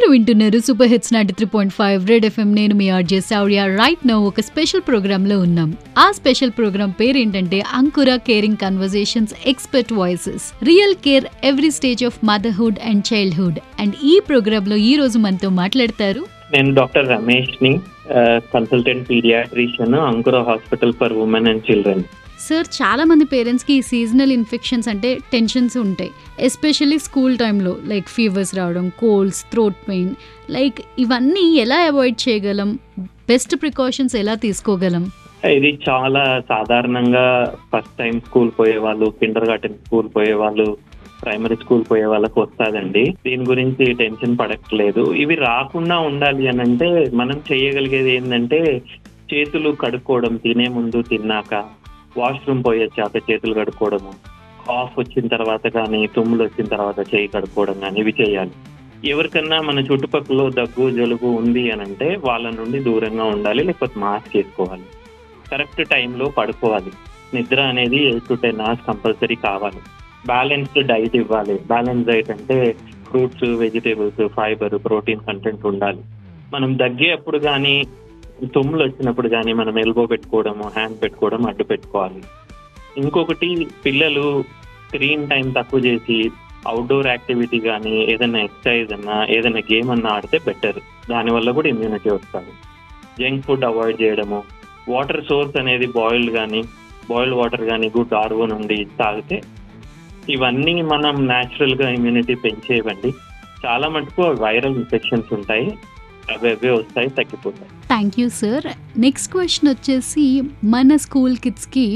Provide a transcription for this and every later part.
మీరు వింటున్నారు super hits 93.5 red FM. నేను మీ ఆర్జే సౌర్య. రైట్ నౌ ఒక స్పెషల్ ప్రోగ్రామ్ లో ఉన్నాం. ఆ స్పెషల్ ప్రోగ్రామ్ పేరు ఏంటంటే అంకుర caring conversations expert voices, real care every stage of motherhood and childhood. And ఈ ప్రోగ్రామ్ లో ఈ రోజు మనతో మాట్లాడతారు నేను డాక్టర్ రమేష్ ని, కన్సల్టెంట్ పీడియాట్రిషియన్, అంకుర hospital for women and children. Sir, చాలా మంది పేరెంట్స్కి ఈ సీజనల్ ఇన్ఫెక్షన్స్ అంటే టెన్షన్స్ ఉంటాయి, ఎస్పెషల్లీ స్కూల్ టైంలో. లైక్ ఫీవర్స్ రావడం, కోల్డ్స్, థ్రోట్ పెయిన్, లైక్ ఇవన్నీ ఎలా అవాయిడ్ చేయగలం? బెస్ట్ ప్రికాషన్స్ ఎలా తీసుకోగలం? ఇది చాలా సాధారణంగా ఫస్ట్ టైం స్కూల్ పోయే వాళ్ళు, కిండర్ గార్టెన్ స్కూల్ పోయే వాళ్ళు, ప్రైమరీ స్కూల్ పోయే వాళ్ళకి వస్తుందండి. దీని గురించి టెన్షన్ పడట్లేదు. ఇవి రాకుండా ఉండాలి అని అంటే మనం చేయగలిగేది ఏంటంటే చేతులు కడుక్కోవడం, తినే ముందు, తిన్నాక, వాష్రూమ్ పోయి వచ్చాక చేతులు కడుక్కోవడము, కాఫ్ వచ్చిన తర్వాత కానీ, తుమ్ములు వచ్చిన తర్వాత చేయి కడుక్కోవడం కానీ ఇవి చేయాలి. ఎవరికన్నా మన చుట్టుపక్కల దగ్గు, జలుబు ఉంది అని అంటే వాళ్ళ నుండి దూరంగా ఉండాలి, లేకపోతే మాస్క్ వేసుకోవాలి. కరెక్ట్ టైంలో పడుకోవాలి. నిద్ర అనేది 8 to 10 hours కంపల్సరీ కావాలి. బ్యాలెన్స్డ్ డైట్ ఇవ్వాలి. బ్యాలెన్స్ డైట్ అంటే fruits, vegetables, fibre, protein content ఉండాలి. మనం దగ్గేప్పుడు కానీ, తుమ్ములు వచ్చినప్పుడు కానీ మనం ఎల్బో పెట్టుకోవడము, హ్యాండ్ పెట్టుకోవడం అడ్డు పెట్టుకోవాలి. ఇంకొకటి, పిల్లలు స్క్రీన్ టైం తక్కువ చేసి అవుట్డోర్ యాక్టివిటీ కానీ, ఏదైనా ఎక్సర్సైజ్ అన్నా, ఏదైనా గేమ్ అన్నా ఆడితే బెటర్. దానివల్ల కూడా ఇమ్యూనిటీ వస్తుంది. జంక్ ఫుడ్ అవాయిడ్ చేయడము, వాటర్ సోర్స్ అనేది బాయిల్డ్ వాటర్ కానీ గుడ్ ఆర్ఓ నుండి తాగితే ఇవన్నీ మనం న్యాచురల్గా ఇమ్యూనిటీ పెంచేవండి. చాలా మటుకు వైరల్ ఇన్ఫెక్షన్స్ ఉంటాయి, అవే వస్తాయి, తగ్గిపోతాయి. Thank you sir. Next question వచ్చేసి, మన స్కూల్ కిడ్స్కి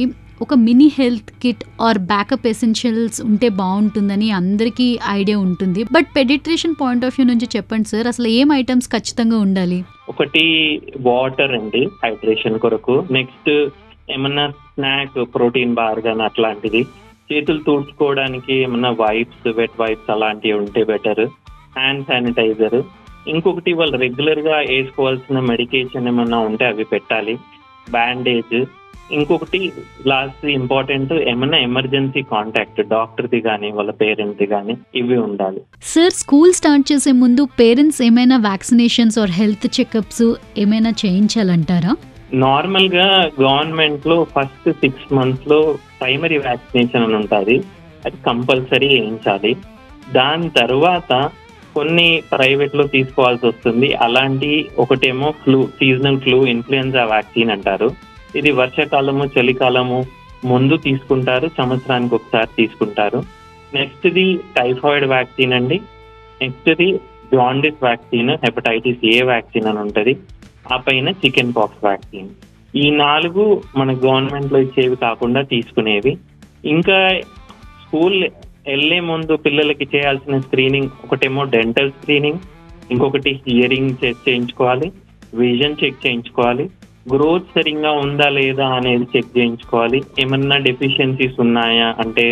ఒక mini health kit or backup essentials ఉంటే బాగుంటుందని అందరికీ ఐడియా ఉంటుంది. But paediatrician point of view నుంచి చెప్పండి సార్, అసలు ఏం ఐటమ్స్ ఖచ్చితంగా ఉండాలి? ఒకటి వాటర్ అండి, హైడ్రేషన్ కొరకు. నెక్స్ట్ ఏమన్నా స్నాక్, ప్రోటీన్ బార్ కానీ అట్లాంటిది. చేతులు తుడుచుకోవడానికి ఏమన్నా వైప్స్, వెట్ వైప్స్ అలాంటివి ఉంటే బెటర్. Hand sanitiser. ఇంకొకటి, వాళ్ళు రెగ్యులర్ గా వేసుకోవాల్సిన మెడికేషన్ ఏమన్నా ఉంటే అవి పెట్టాలి. బ్యాండేజ్. ఇంకొకటి లాస్ట్ ఇంపార్టెంట్, ఏమన్నా ఎమర్జెన్సీ కాంటాక్ట్, డాక్టర్ది కానీ వాళ్ళ పేరెంట్ది కానీ ఇవి ఉండాలి. సార్, స్కూల్ స్టార్ట్ చేసే ముందు పేరెంట్స్ ఏమైనా వ్యాక్సినేషన్స్ ఆర్ హెల్త్ చెకప్స్ ఏమైనా చేయించాలంటారా? నార్మల్ గా గవర్నమెంట్ లో ఫస్ట్ 6 months లో ప్రైమరీ వ్యాక్సినేషన్ అని ఉంటుంది, అది కంపల్సరీ వేయించాలి. దాని తర్వాత కొన్ని ప్రైవేట్ లో తీసుకోవాల్సి వస్తుంది. అలాంటి ఒకటేమో సీజనల్ ఫ్లూ ఇన్ఫ్లుయెన్జా వ్యాక్సిన్ అంటారు. ఇది వర్షాకాలము, చలికాలము ముందు తీసుకుంటారు, సంవత్సరానికి ఒకసారి తీసుకుంటారు. నెక్స్ట్ది టైఫాయిడ్ వ్యాక్సిన్ అండి. నెక్స్ట్ది jaundice vaccine, hepatitis A vaccine అని ఉంటుంది. ఆ పైన చికెన్ పాక్స్ వ్యాక్సిన్. ఈ 4 మన గవర్నమెంట్ లో ఇచ్చేవి కాకుండా తీసుకునేవి. ఇంకా స్కూల్ వెళ్లే ముందు పిల్లలకి చేయాల్సిన స్క్రీనింగ్, ఒకటేమో డెంటల్ స్క్రీనింగ్, ఇంకొకటి హియరింగ్ చెక్ చేయించుకోవాలి, విజన్ చెక్ చేయించుకోవాలి, గ్రోత్ సరిగ్గా ఉందా లేదా అనేది చెక్ చేయించుకోవాలి. ఏమన్నా డెఫిషియన్సీస్ ఉన్నాయా అంటే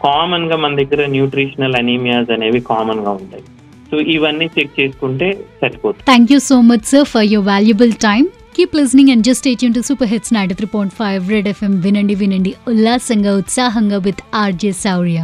కామన్ గా మన దగ్గర న్యూట్రిషనల్ అనీమియాస్ అనేవి కామన్ గా ఉంటాయి. సో ఇవన్నీ చెక్ చేసుకుంటే సరిపోతుంది. Thank you so much sir for your valuable time. Keep listening and just stay tune to super hits 93.5 red FM. వినండి ఉల్లాసంగా, ఉత్సాహంగా విత్ ఆర్జే సౌర్య.